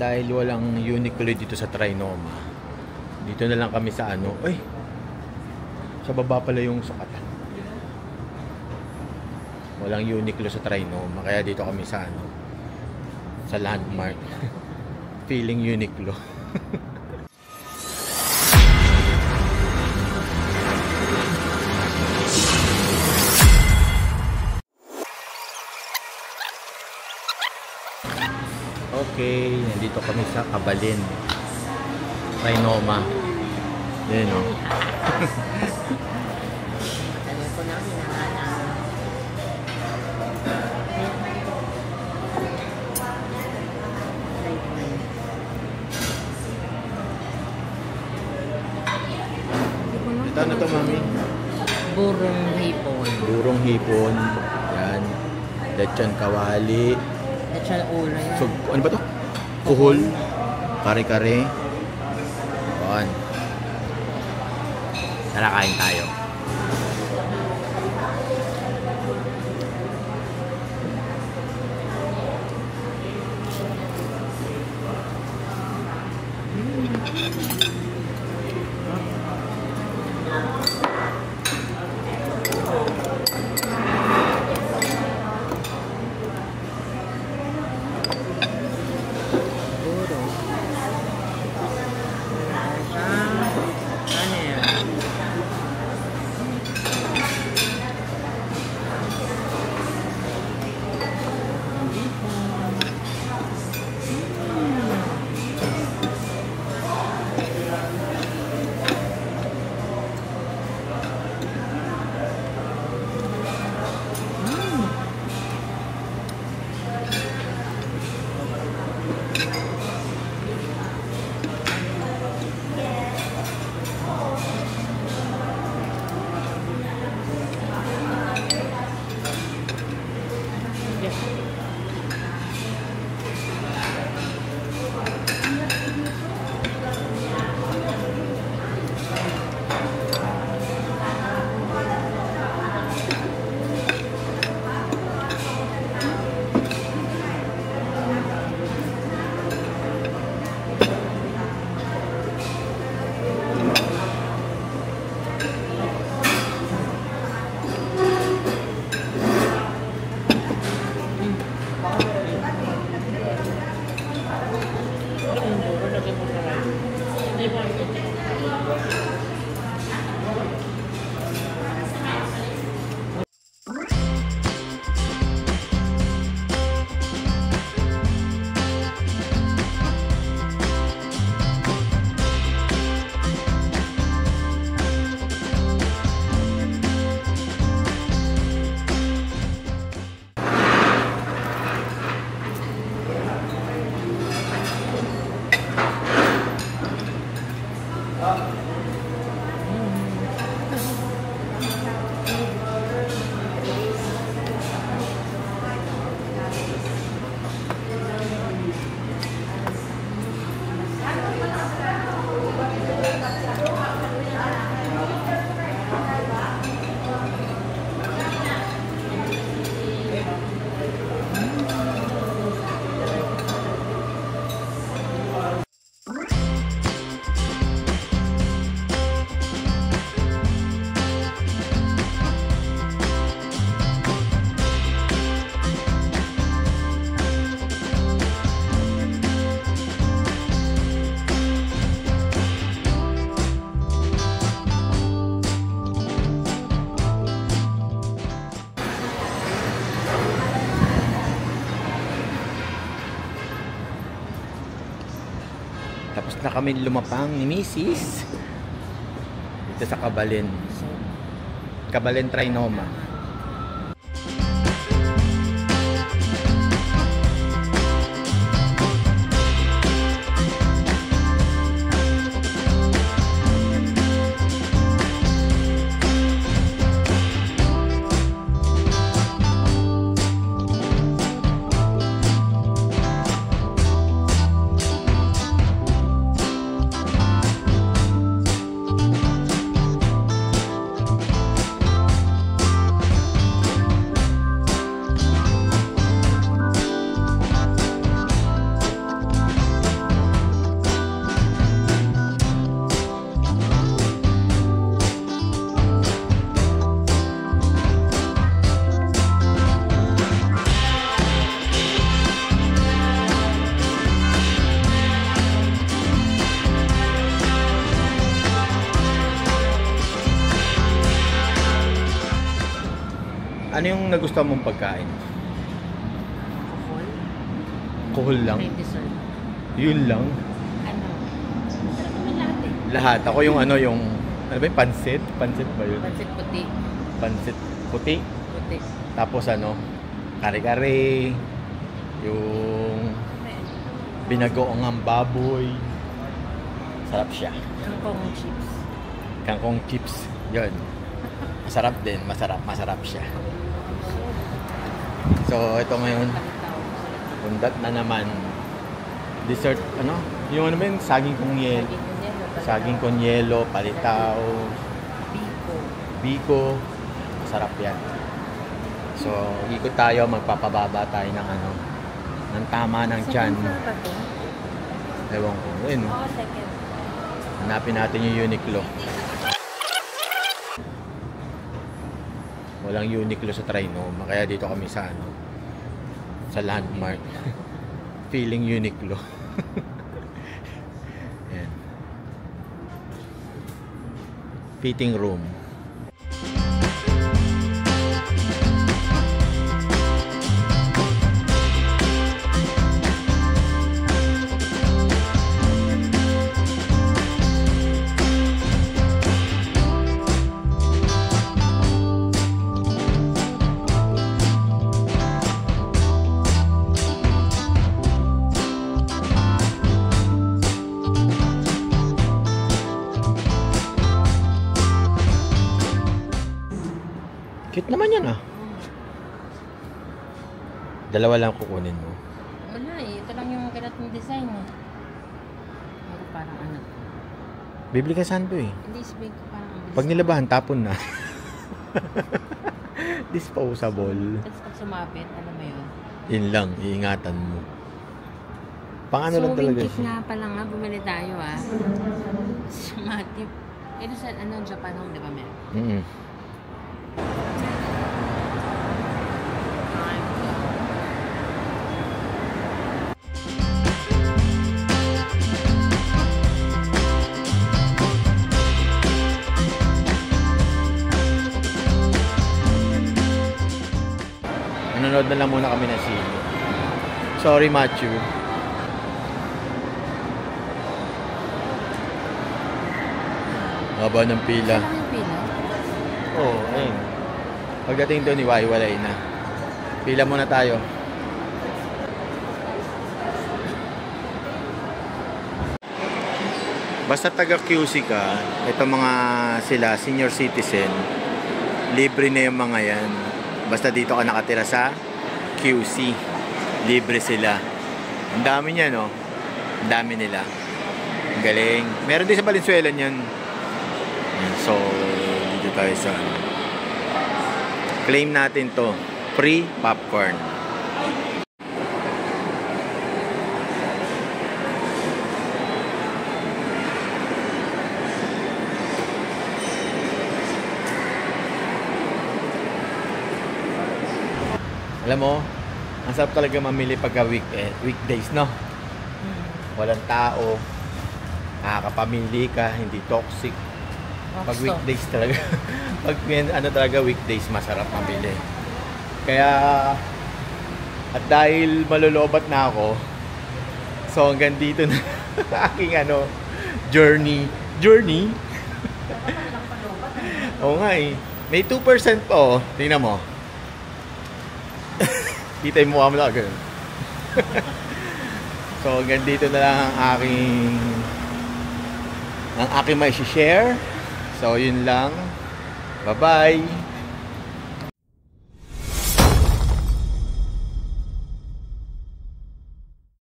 dahil walang Uniqlo dito sa Trinoma, dito na lang kami sa ano, ay, sa baba pala yung sukatan. Walang Uniqlo sa Trinoma, kaya dito kami sa ano, sa Landmark. Feeling Uniqlo. Okay, nandito kami sa Kabalin, Trinoma. Yan o. Ito ano to, mami? Burong hipon. Burong hipon. Yan. Lechon kawali. Lechon ulo yan. So, ano ba to? Kuhol. Kare-kare. Yan. Tara, kain tayo. Tapos na kami lumapang ni Mrs. dito sa Kabalin. Kabalin Trinoma. Ano yung nagustuhan mong pagkain? Kuhol. Kuhol lang? May dessert. Yun lang? Ano? Sarap naman lahat eh. Lahat. Ako yung ano yung... Ano ba yung pansit? Pansit ba yun? Pansit puti. Pansit puti. Puti. Tapos ano? Kare-kare. Yung... Binagoong ang baboy. Sarap siya. Kangkong chips. Kangkong chips. Yun. Masarap din. Masarap siya. So, ito ngayon. Palitaw. Undat na naman. Dessert, ano? Yung ano ba yun? Saging kong yelo. Saging kong yelo, palitaw, Biko. biko. Masarap yan. So, ikot tayo. Magpapababa tayo ng ano. Ng tama ng tiyan. Second floor ba to? Ewan ko. Yun. Oo, second. Hanapin natin yung Uniqlo. Walang Uniqlo sa Trinoma. Kaya dito kami sa ano. Sa Landmark. Feeling Uniqlo. Ayan. Fitting room. Cute naman yan ah. Dalawa lang kukunin mo. Wala eh. Ito lang yung kalat ng design eh. Pero parang ano. Bibili ka saan to eh. Hindi sabihin ko parang ang Pag nilabahan, tapon na. Disposable. Tapos pag sumapit, alam mo yun. Yun lang, iingatan mo. Pang ano lang talaga kit siya. nga pala nga, bumili tayo ah. Sumatip. Ito sa ano, Japan Home, di ba meron? Mm. Nanonood na lang muna kami ng sine. Sorry, Matthew. Haba ng pila. Saan yung pila? Oo, ayun. Pagdating doon, iwahiwalay na. Pila muna tayo. Basta taga QC ka, ito mga sila, senior citizen, libre na yung mga yan. Basta dito ka nakatira sa QC, libre sila. Ang dami niya, no? Ang dami nila. Ang galing. Meron din sa Valenzuela niyan. So, dito tayo sa claim natin to, free popcorn. Alam mo, ang sarap talaga mamili pagka weekdays, no? Walang tao, nakakapamili ka, hindi toxic. Pag weekdays talaga, pag ano talaga weekdays, masarap mamili. Kaya, at dahil malulobat na ako, so hanggang dito na aking ano, journey. Oo nga eh. May 2% pa oh. Tingnan mo. Kita yung mukha mo lang. So hanggang dito na lang ang aking may share. So yun lang. Bye-bye.